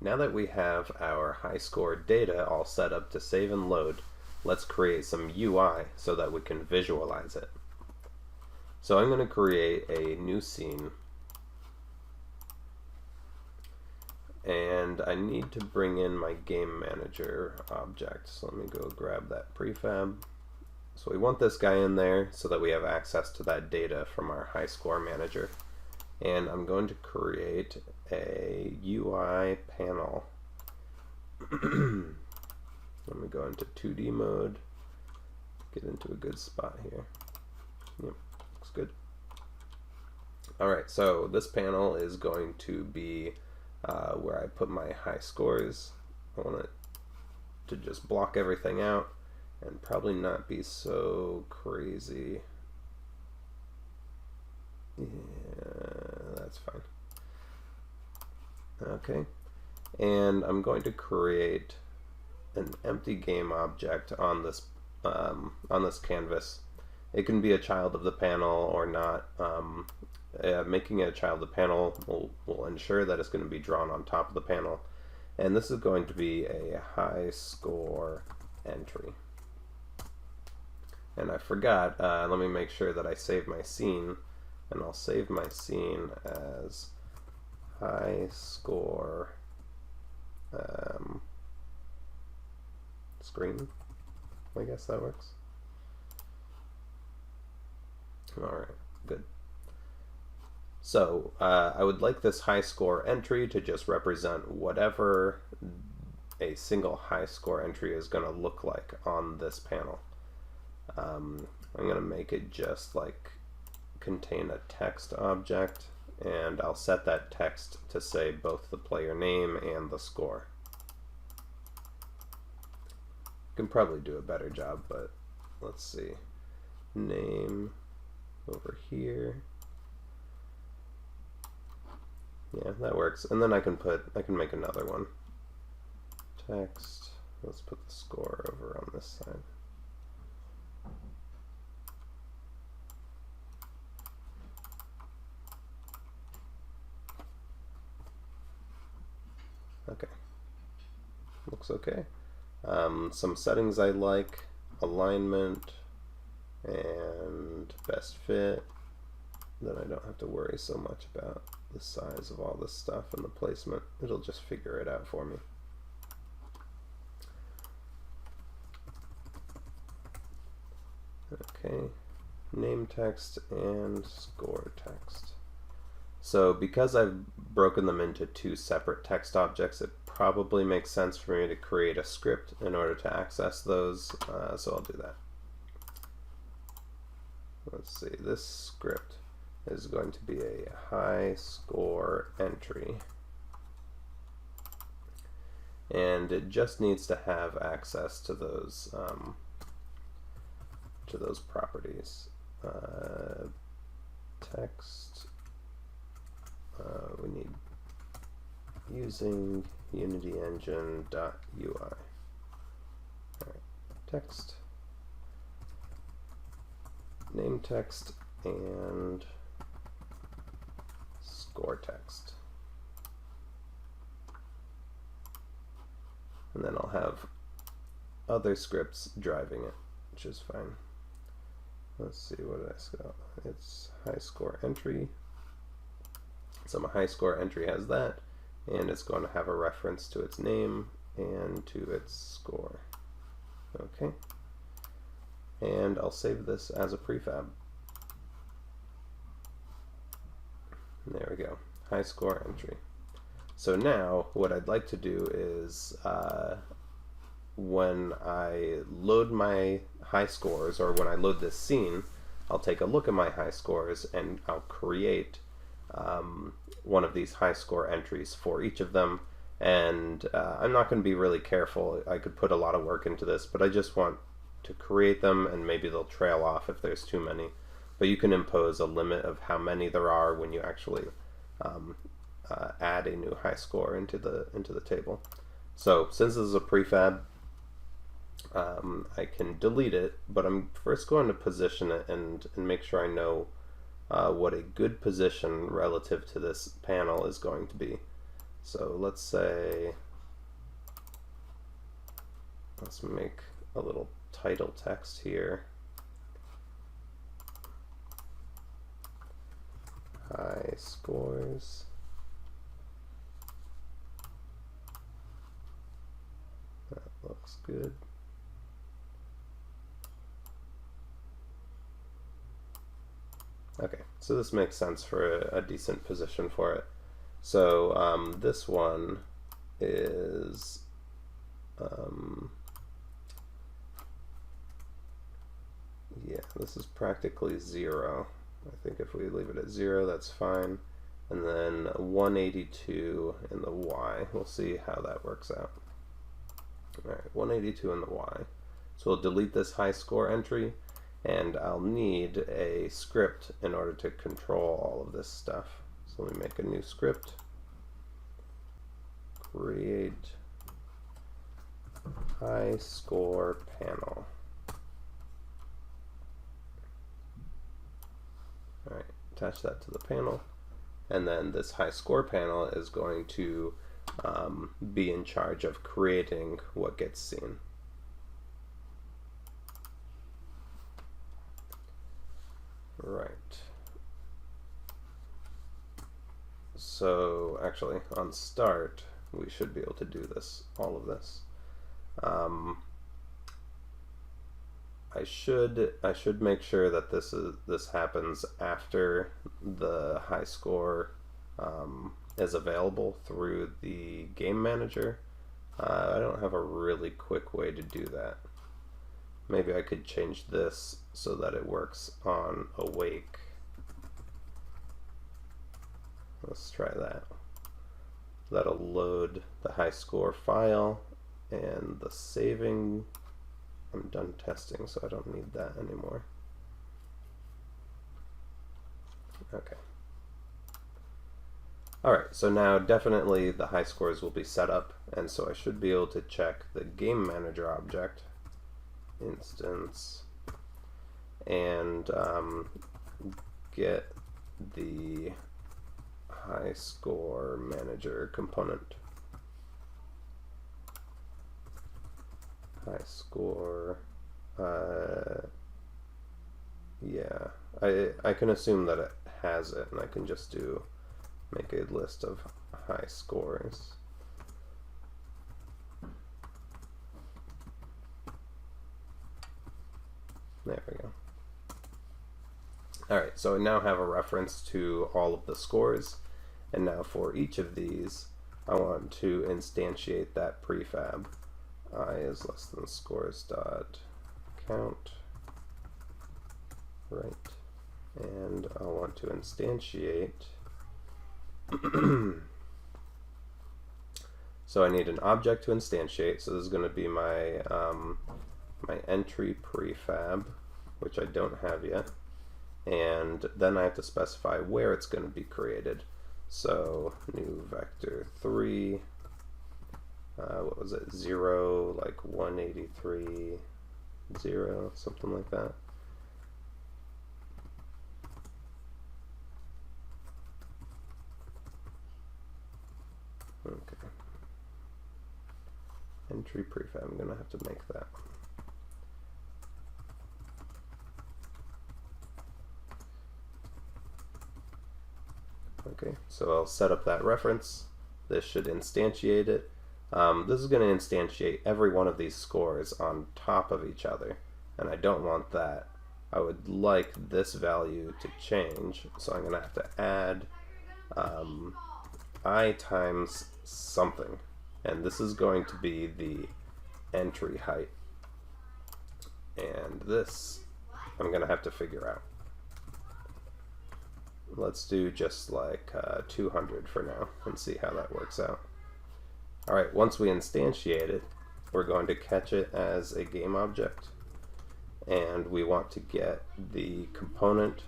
Now that we have our HighScore data all set up to save and load, let's create some UI so that we can visualize it. So I'm going to create a new scene, and I need to bring in my game manager object. So let me go grab that prefab. So we want this guy in there so that we have access to that data from our HighScore manager. And I'm going to create a UI panel. Let me go into 2D mode, get into a good spot here. Yep, looks good. Alright, so this panel is going to be where I put my high scores. I want it to just block everything out and probably not be so crazy. Yeah, that's fine. Okay, and I'm going to create an empty game object on this canvas. It can be a child of the panel or not. Making it a child of the panel will ensure that it's going to be drawn on top of the panel, and this is going to be a HighScore entry. And I forgot, let me make sure that I save my scene, and I'll save my scene as HighScore screen. I guess that works. Alright, good. So I would like this HighScore entry to just represent whatever a single HighScore entry is going to look like on this panel. I'm going to make it just like contain a text object, and I'll set that text to say both the player name and the score. Can probably do a better job, but let's see. Name over here. Yeah, that works. And then I can make another one. Text. Let's put the score over on this side. Okay. Looks okay. Some settings I like: alignment and best fit. Then I don't have to worry so much about the size of all this stuff and the placement. It'll just figure it out for me. Okay, name text and score text. So because I've broken them into two separate text objects, it probably makes sense for me to create a script in order to access those, so I'll do that. Let's see, this script is going to be a HighScore entry, and it just needs to have access to those properties. Text, we need using Unity Engine.ui. Alright, text, name text, and score text. And then I'll have other scripts driving it, which is fine. Let's see, what did I spell? It's HighScore entry. So my HighScore entry has that, and it's going to have a reference to its name and to its score. Okay. And I'll save this as a prefab. There we go, HighScore entry. So now what I'd like to do is when I load my high scores, or when I load this scene, I'll take a look at my high scores and I'll create one of these HighScore entries for each of them. And I'm not going to be really careful. I could put a lot of work into this, but I just want to create them, and maybe they'll trail off if there's too many. But you can impose a limit of how many there are when you actually add a new HighScore into the table. So since this is a prefab, I can delete it, but I'm first going to position it and make sure I know what a good position relative to this panel is going to be. So let's say, let's make a little title text here. High scores. That looks good. Okay, so this makes sense for a decent position for it. So this one is yeah, this is practically 0. I think if we leave it at 0, that's fine. And then 182 in the Y. We'll see how that works out. Alright, 182 in the Y. So we'll delete this high score entry, and I'll need a script in order to control all of this stuff. So let me make a new script. Create high score panel. Alright, attach that to the panel. And then this high score panel is going to be in charge of creating what gets seen. Right. So actually on start we should be able to do this, all of this. I should make sure that this happens after the high score is available through the game manager. I don't have a really quick way to do that. Maybe I could change this so that it works on awake. Let's try that. That'll load the high score file and the saving. I'm done testing, so I don't need that anymore. Okay. Alright, so now definitely the high scores will be set up, and so I should be able to check the game manager object instance and get the high score manager component. High score, yeah, I can assume that it has it, and I can just make a list of high scores. There we go. Alright, so I now have a reference to all of the scores, and now for each of these I want to instantiate that prefab. I is less than scores dot count, right, and I want to instantiate so I need an object to instantiate, so this is going to be my my entry prefab, which I don't have yet, and then I have to specify where it's going to be created. So new vector 3, what was it, 0, like 183, 0, something like that. Okay. Entry prefab, I'm going to have to make that. Okay, so I'll set up that reference. This should instantiate it. This is going to instantiate every one of these scores on top of each other, and I don't want that. I would like this value to change, so I'm going to have to add I times something, and this is going to be the entry height, and this I'm going to have to figure out. Let's do just like 200 for now and see how that works out. Alright, once we instantiate it, we're going to catch it as a game object, and we want to get the component,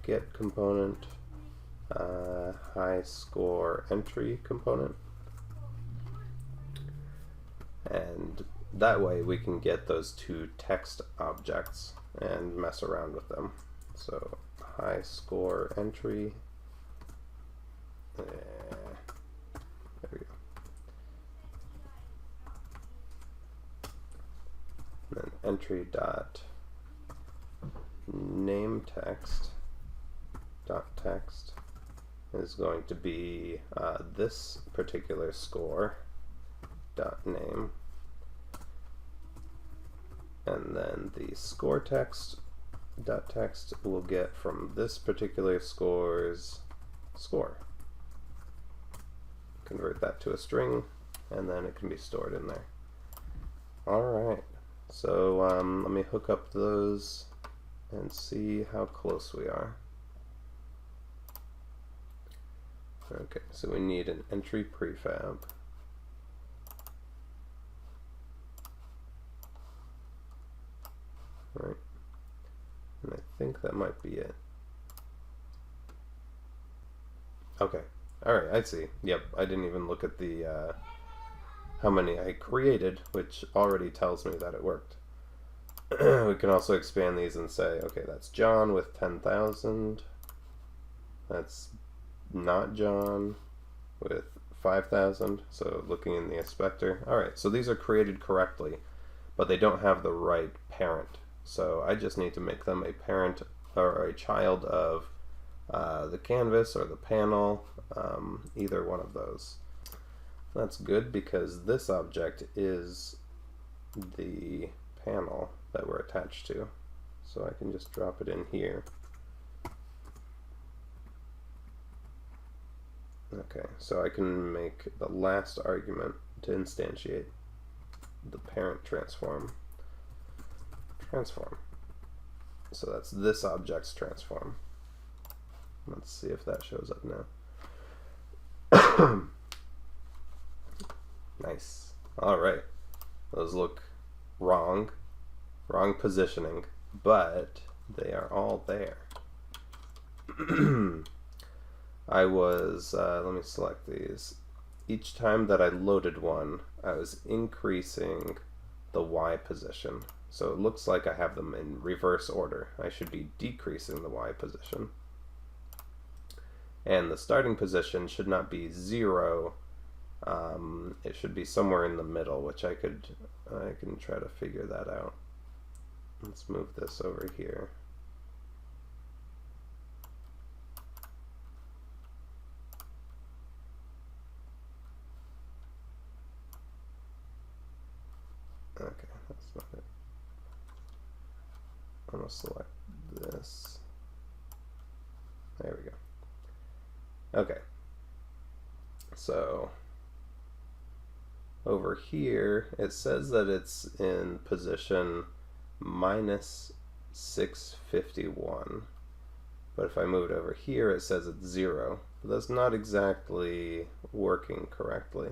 get component, high score entry component, and that way we can get those two text objects and mess around with them. So high score entry, entry dot name text dot text is going to be this particular score dot name, and then the score text dot text will get from this particular score's score. Convert that to a string, and then it can be stored in there. Alright, so let me hook up those and see how close we are. Okay, so we need an entry prefab. Right, and I think that might be it. Okay, alright, I see. Yep, I didn't even look at the how many I created, which already tells me that it worked. We can also expand these and say, okay, that's John with 10,000. That's not John with 5,000. So looking in the inspector. Alright, so these are created correctly, but they don't have the right parent. So I just need to make them a parent or a child of the canvas or the panel, either one of those. That's good because this object is the panel that we're attached to. So I can just drop it in here. Okay, so I can make the last argument to instantiate the parent transform. So that's this object's transform. Let's see if that shows up now. Nice. Alright. Those look wrong. Wrong positioning, but they are all there. I was, let me select these. Each time that I loaded one, I was increasing the Y position. So it looks like I have them in reverse order. I should be decreasing the Y position. And the starting position should not be 0. It should be somewhere in the middle, which I can try to figure that out. Let's move this over here. Okay, that's not it. I'm going to select this. There we go. Okay. So over here, it says that it's in position minus 651. But if I move it over here, it says it's 0. But that's not exactly working correctly.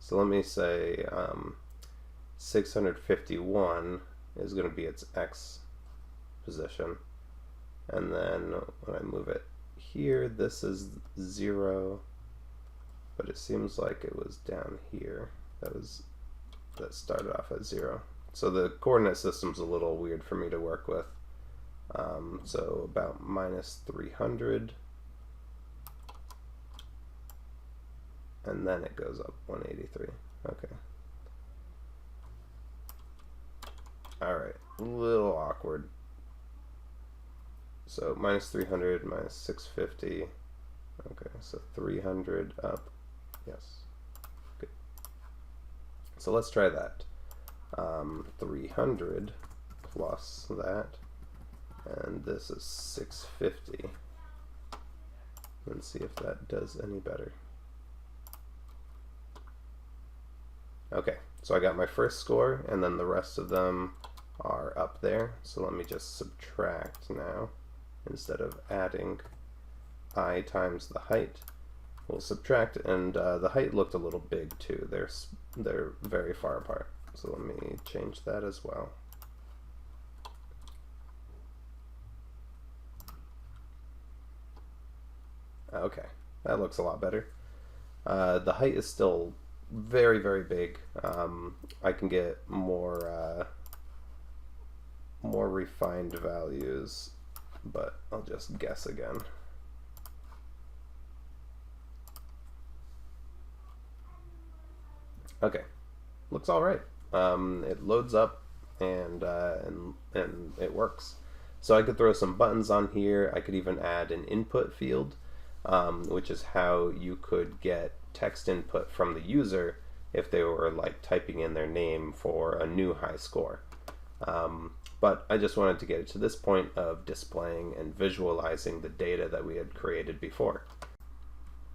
So let me say 651 is going to be its X position. And then when I move it here, this is 0. But it seems like it was down here. That started off at 0. So the coordinate system's a little weird for me to work with. So about minus 300. And then it goes up 183. Okay. Alright, a little awkward. So minus 300, minus 650. Okay, so 300 up. Yes. Good. So let's try that. 300 plus that. And this is 650. Let's see if that does any better. Okay, so I got my first score, and then the rest of them are up there. So let me just subtract now. Instead of adding I times the height, we'll subtract, and the height looked a little big too. They're very far apart. So let me change that as well. Okay, that looks a lot better. The height is still very, very big. I can get more refined values, but I'll just guess again. Okay, looks all right. It loads up and it works. So I could throw some buttons on here. I could even add an input field, which is how you could get text input from the user if they were like typing in their name for a new high score. But I just wanted to get it to this point of displaying and visualizing the data that we had created before.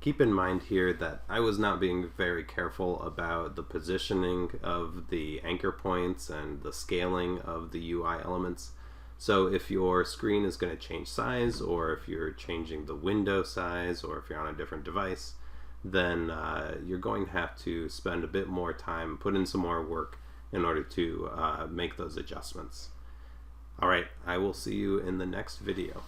Keep in mind here that I was not being very careful about the positioning of the anchor points and the scaling of the UI elements. So if your screen is going to change size, or if you're changing the window size, or if you're on a different device, then you're going to have to spend a bit more time, put in some more work in order to make those adjustments. All right, I will see you in the next video.